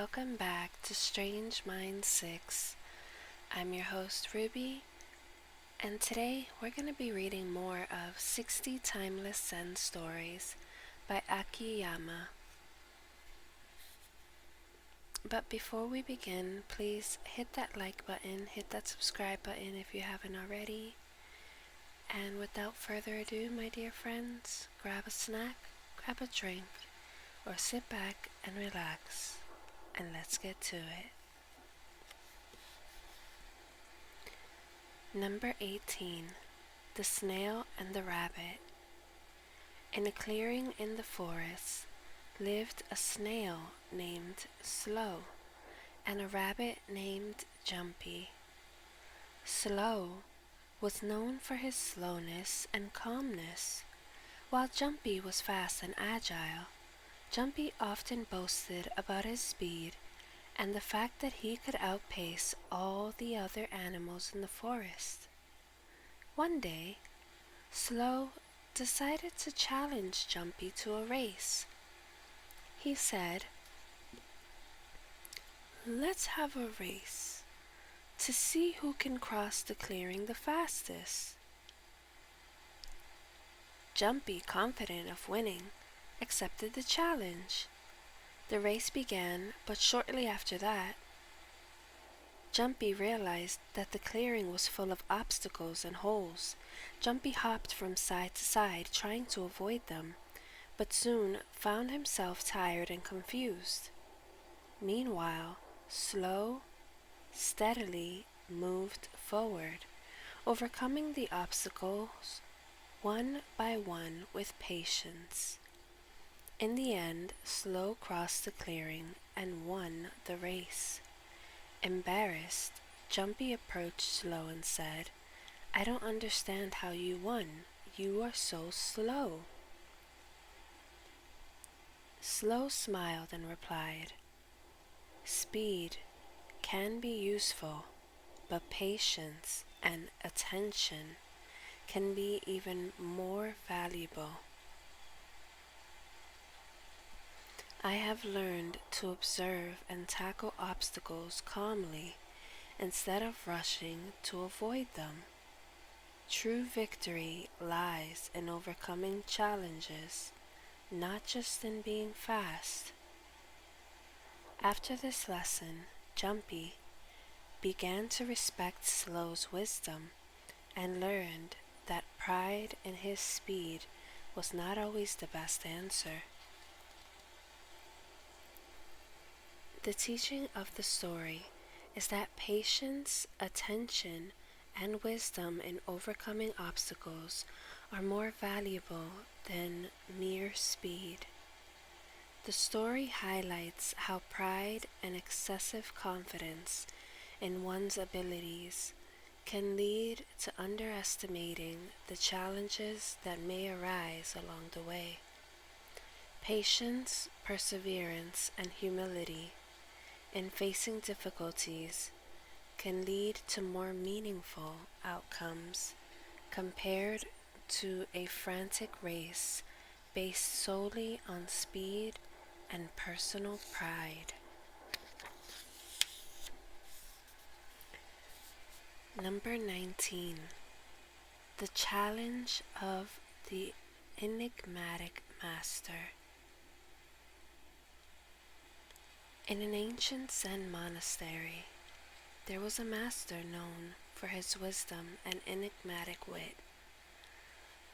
welcome back to Strange Minds 6. I'm your host Ruby, and today we're going to be reading more of 60 Timeless Zen Stories by Yama. But before we begin, please hit that like button, hit that subscribe button if you haven't already. And without further ado, my dear friends, grab a snack, grab a drink, or sit back and relax, and let's get to it. Number 18. The Snail and the Rabbit. In a clearing in the forest lived a snail named Slow and a rabbit named Jumpy. Slow was known for his slowness and calmness, while Jumpy was fast and agile. Jumpy often boasted about his speed and the fact that he could outpace all the other animals in the forest. One day, Slow decided to challenge Jumpy to a race. He said, "Let's have a race to see who can cross the clearing the fastest." Jumpy, confident of winning, accepted the challenge. The race began, but shortly after that, Jumpy realized that the clearing was full of obstacles and holes. Jumpy hopped from side to side, trying to avoid them, but soon found himself tired and confused. Meanwhile, Slow steadily moved forward, overcoming the obstacles one by one with patience. In the end, Slow crossed the clearing and won the race. Embarrassed, Jumpy approached Slow and said, "I don't understand how you won. You are so slow." Slow smiled and replied, "Speed can be useful, but patience and attention can be even more valuable. I have learned to observe and tackle obstacles calmly instead of rushing to avoid them. True victory lies in overcoming challenges, not just in being fast." After this lesson, Jumpy began to respect Slow's wisdom and learned that pride in his speed was not always the best answer. The teaching of the story is that patience, attention, and wisdom in overcoming obstacles are more valuable than mere speed. The story highlights how pride and excessive confidence in one's abilities can lead to underestimating the challenges that may arise along the way. Patience, perseverance, and humility in facing difficulties can lead to more meaningful outcomes compared to a frantic race based solely on speed and personal pride. Number 19. The Challenge of the Enigmatic Master. In an ancient Zen monastery, there was a master known for his wisdom and enigmatic wit.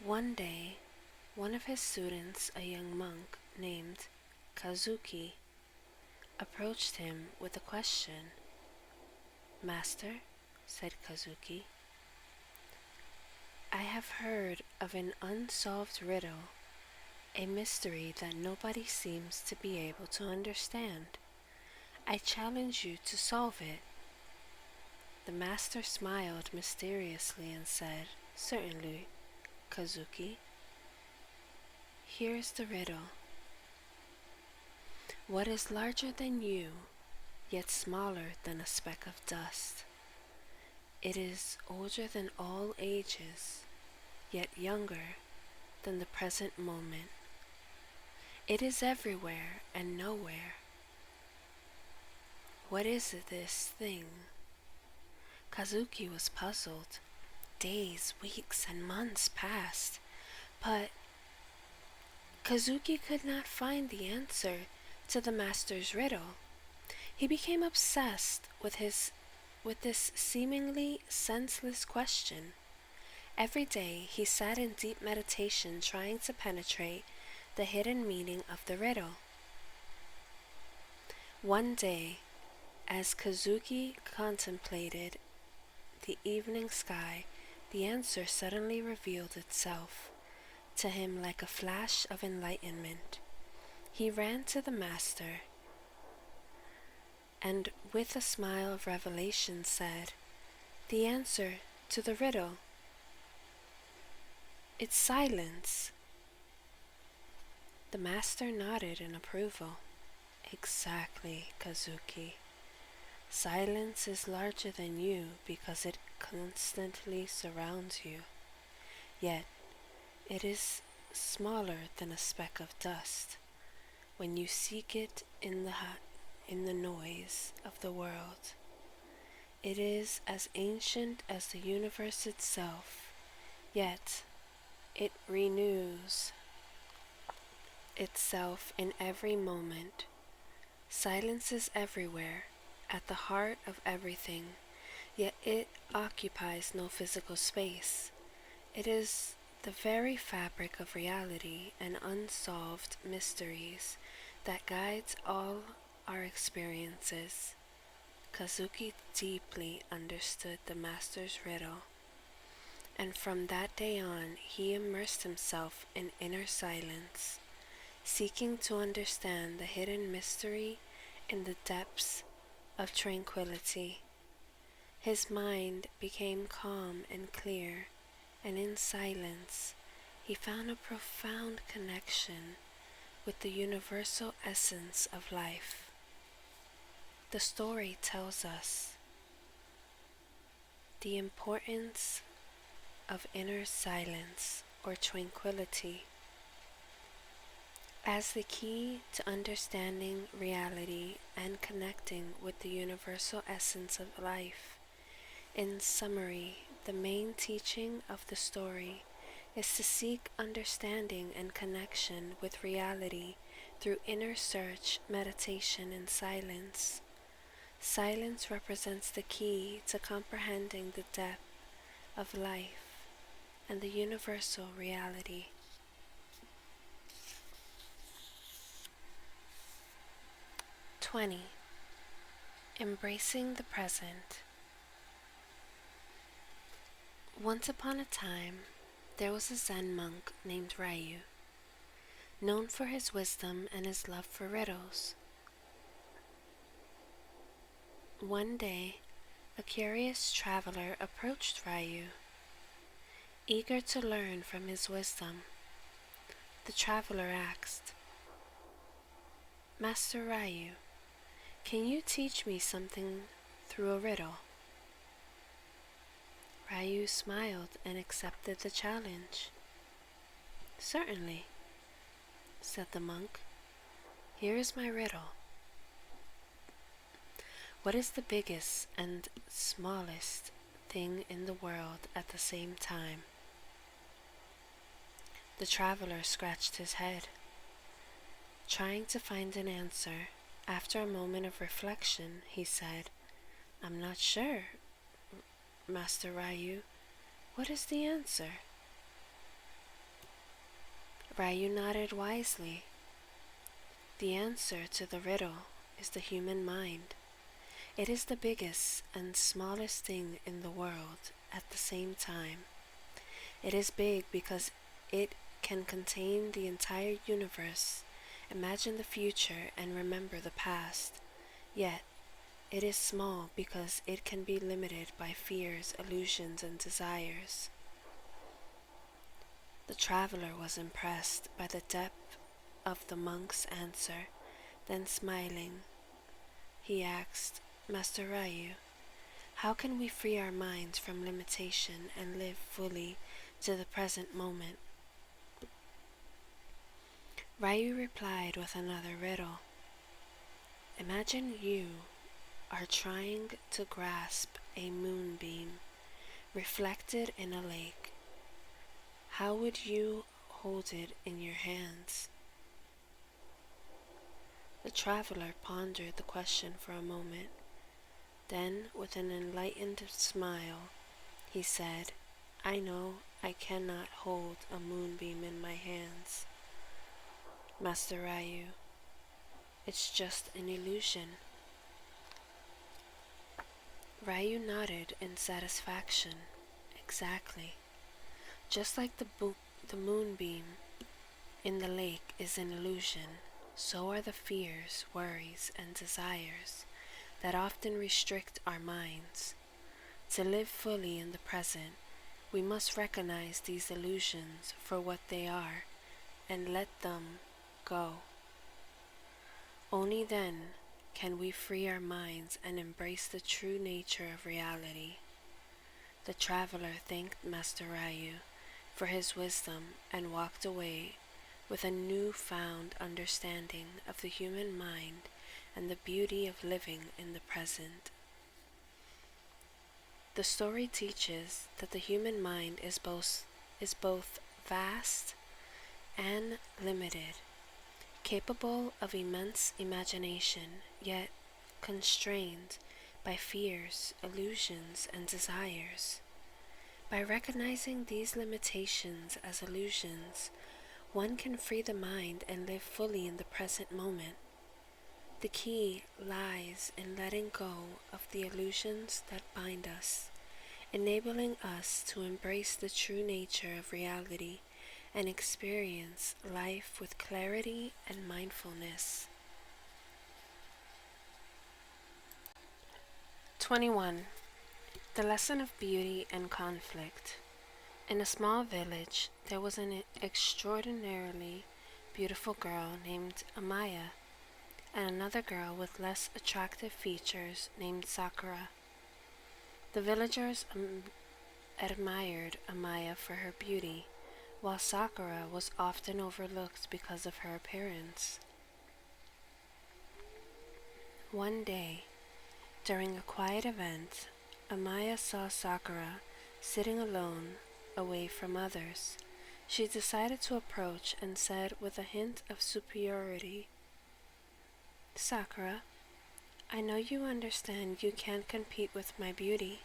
One day, one of his students, a young monk named Kazuki, approached him with a question. "Master," said Kazuki, "I have heard of an unsolved riddle, a mystery that nobody seems to be able to understand. I challenge you to solve it." The master smiled mysteriously and said, "Certainly, Kazuki. Here's the riddle. What is larger than you, yet smaller than a speck of dust? It is older than all ages, yet younger than the present moment. It is everywhere and nowhere. What is this thing? Kazuki was puzzled. Days, weeks, and months passed, but Kazuki could not find the answer to the master's riddle. He became obsessed with this seemingly senseless question. Every day he sat in deep meditation trying to penetrate the hidden meaning of the riddle. One day, as Kazuki contemplated the evening sky, the answer suddenly revealed itself to him like a flash of enlightenment. He ran to the master and with a smile of revelation said, "The answer to the riddle. It's silence." The master nodded in approval. "Exactly, Kazuki. Silence is larger than you because it constantly surrounds you. Yet, it is smaller than a speck of dust when you seek it in the noise of the world. It is as ancient as the universe itself, yet it renews itself in every moment. Silence is everywhere, at the heart of everything, yet it occupies no physical space. It is the very fabric of reality and unsolved mysteries that guides all our experiences." Kazuki deeply understood the master's riddle, and from that day on he immersed himself in inner silence, seeking to understand the hidden mystery in the depths of tranquility. His mind became calm and clear, and in silence he found a profound connection with the universal essence of life. The story tells us the importance of inner silence or tranquility as the key to understanding reality and connecting with the universal essence of life. In summary, the main teaching of the story is to seek understanding and connection with reality through inner search, meditation, and silence. Silence represents the key to comprehending the depth of life and the universal reality. Embracing the present. Once upon a time, there was a Zen monk named Ryu, known for his wisdom and his love for riddles. One day, a curious traveler approached Ryu, eager to learn from his wisdom. The traveler asked, "Master Ryu, can you teach me something through a riddle?" Ryu smiled and accepted the challenge. "Certainly," said the monk. "Here is my riddle. What is the biggest and smallest thing in the world at the same time?" The traveler scratched his head, trying to find an answer. After a moment of reflection, he said, "I'm not sure, Master Ryu. What is the answer?" Ryu nodded wisely. "The answer to the riddle is the human mind. It is the biggest and smallest thing in the world at the same time. It is big because it can contain the entire universe, imagine the future, and remember the past. Yet, it is small because it can be limited by fears, illusions, and desires." The traveler was impressed by the depth of the monk's answer. Then smiling, he asked, "Master Ryu, how can we free our minds from limitation and live fully to the present moment?" Ryu replied with another riddle. "Imagine you are trying to grasp a moonbeam reflected in a lake. How would you hold it in your hands? The traveler pondered the question for a moment. Then, with an enlightened smile, he said, I know I cannot hold a moonbeam in my hands, Master Ryu. It's just an illusion. Ryu nodded in satisfaction. Exactly. Just like the moonbeam in the lake is an illusion, so are the fears, worries, and desires that often restrict our minds. To live fully in the present, we must recognize these illusions for what they are and let them go. Only then can we free our minds and embrace the true nature of reality. The traveler thanked Master Ryu for his wisdom and walked away with a newfound understanding of the human mind and the beauty of living in the present. The story teaches that the human mind is both vast and limited, capable of immense imagination, yet constrained by fears, illusions, and desires. By recognizing these limitations as illusions, one can free the mind and live fully in the present moment. The key lies in letting go of the illusions that bind us, enabling us to embrace the true nature of reality and experience life with clarity and mindfulness. 21. The lesson of beauty and conflict. In a small village, there was an extraordinarily beautiful girl named Amaya, and another girl with less attractive features named Sakura. The villagers admired Amaya for her beauty, while Sakura was often overlooked because of her appearance. One day, during a quiet event, Amaya saw Sakura sitting alone, away from others. She decided to approach and said with a hint of superiority, Sakura, I know you understand you can't compete with my beauty.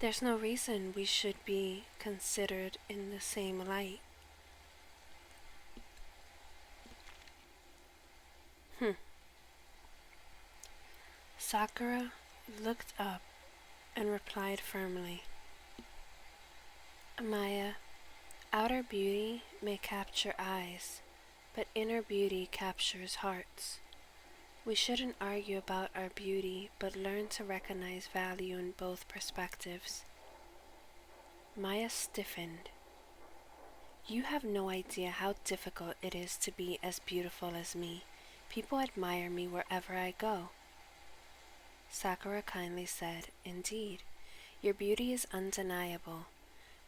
There's no reason we should be considered in the same light. Sakura looked up and replied firmly, Amaya, outer beauty may capture eyes, but inner beauty captures hearts. We shouldn't argue about our beauty, but learn to recognize value in both perspectives. Maya stiffened. You have no idea how difficult it is to be as beautiful as me. People admire me wherever I go. Sakura kindly said, Indeed, your beauty is undeniable,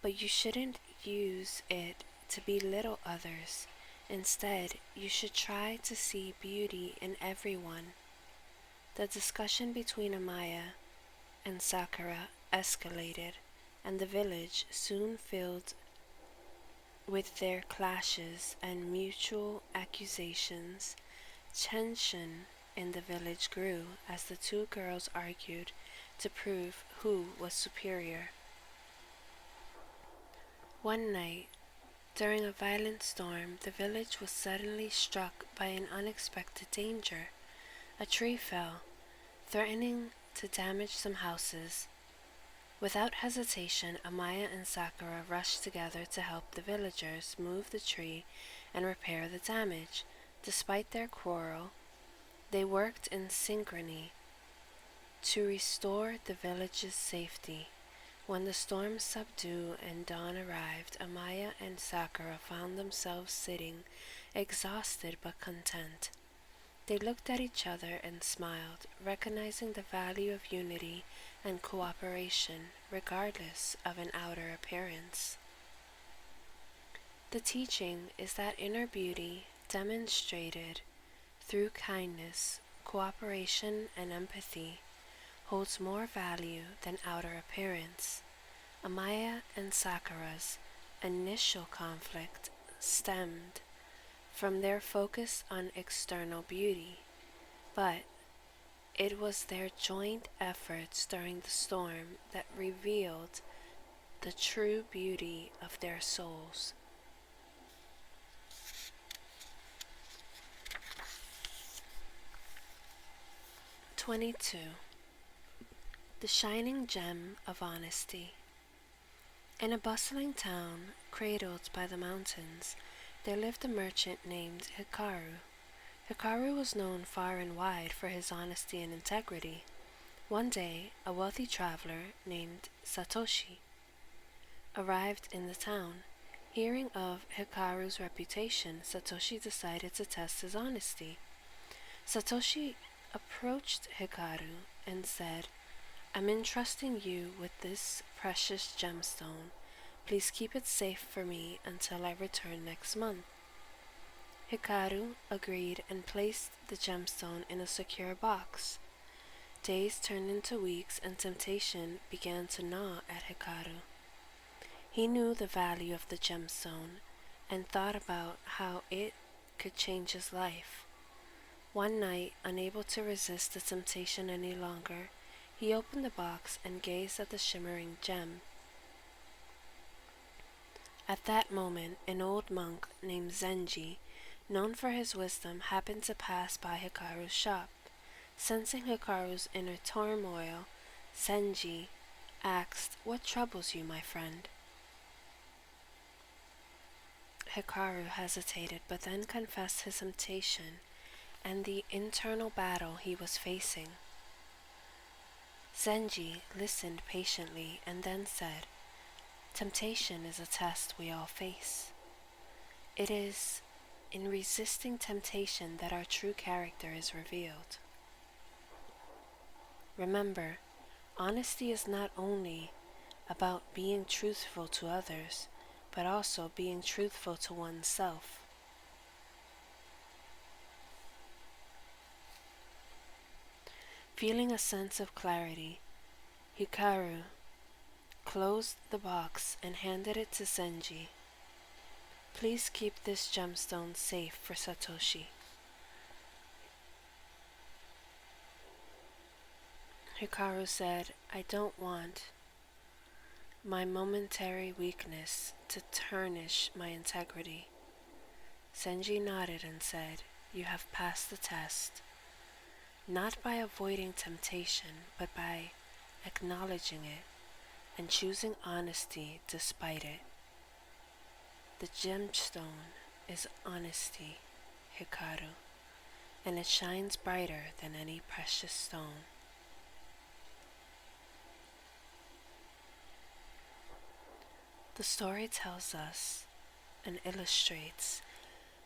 but you shouldn't use it to belittle others. Instead, you should try to see beauty in everyone. The discussion between Amaya and Sakura escalated, and the village soon filled with their clashes and mutual accusations. Tension in the village grew as the two girls argued to prove who was superior. One night, during a violent storm, the village was suddenly struck by an unexpected danger. A tree fell, threatening to damage some houses. Without hesitation, Amaya and Sakura rushed together to help the villagers move the tree and repair the damage. Despite their quarrel, they worked in synchrony to restore the village's safety. When the storm subsided and dawn arrived, Amaya and Sakura found themselves sitting, exhausted but content. They looked at each other and smiled, recognizing the value of unity and cooperation, regardless of an outer appearance. The teaching is that inner beauty, demonstrated through kindness, cooperation, and empathy, holds more value than outer appearance. Amaya and Sakura's initial conflict stemmed from their focus on external beauty, but it was their joint efforts during the storm that revealed the true beauty of their souls. "22. The shining gem of honesty. In a bustling town cradled by the mountains, there lived a merchant named Hikaru. Hikaru was known far and wide for his honesty and integrity. One day, a wealthy traveler named Satoshi arrived in the town. Hearing of Hikaru's reputation, Satoshi decided to test his honesty. Satoshi approached Hikaru and said, "I'm entrusting you with this precious gemstone. Please keep it safe for me until I return next month." Hikaru agreed and placed the gemstone in a secure box. Days turned into weeks and temptation began to gnaw at Hikaru. He knew the value of the gemstone and thought about how it could change his life. One night, unable to resist the temptation any longer, he opened the box and gazed at the shimmering gem. At that moment, an old monk named Zenji, known for his wisdom, happened to pass by Hikaru's shop. Sensing Hikaru's inner turmoil, Zenji asked, "What troubles you, my friend?" Hikaru hesitated, but then confessed his temptation and the internal battle he was facing. Zenji listened patiently and then said, "Temptation is a test we all face. It is in resisting temptation that our true character is revealed. Remember, honesty is not only about being truthful to others, but also being truthful to oneself." Feeling a sense of clarity, Hikaru closed the box and handed it to Zenji. "Please keep this gemstone safe for Satoshi." Hikaru said, "I don't want my momentary weakness to tarnish my integrity." Zenji nodded and said, "You have passed the test, not by avoiding temptation, but by acknowledging it and choosing honesty despite it. The gemstone is honesty, Hikaru, and it shines brighter than any precious stone." The story tells us and illustrates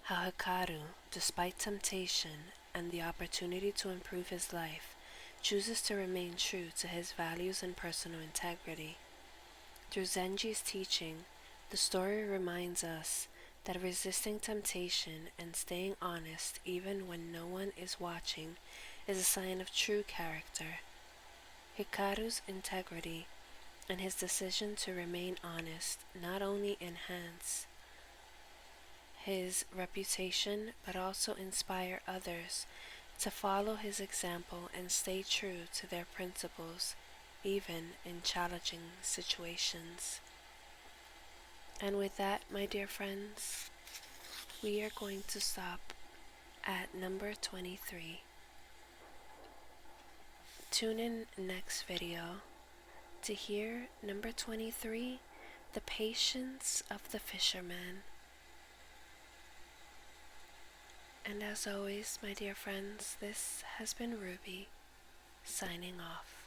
how Hikaru, despite temptation and the opportunity to improve his life, chooses to remain true to his values and personal integrity. Through Zenji's teaching, the story reminds us that resisting temptation and staying honest even when no one is watching is a sign of true character. Hikaru's integrity and his decision to remain honest not only enhance his reputation but also inspire others to follow his example and stay true to their principles even in challenging situations. And with that, my dear friends, we are going to stop at number 23. Tune in next video to hear number 23, The Patience of the Fisherman. And as always, my dear friends, this has been Ruby, signing off.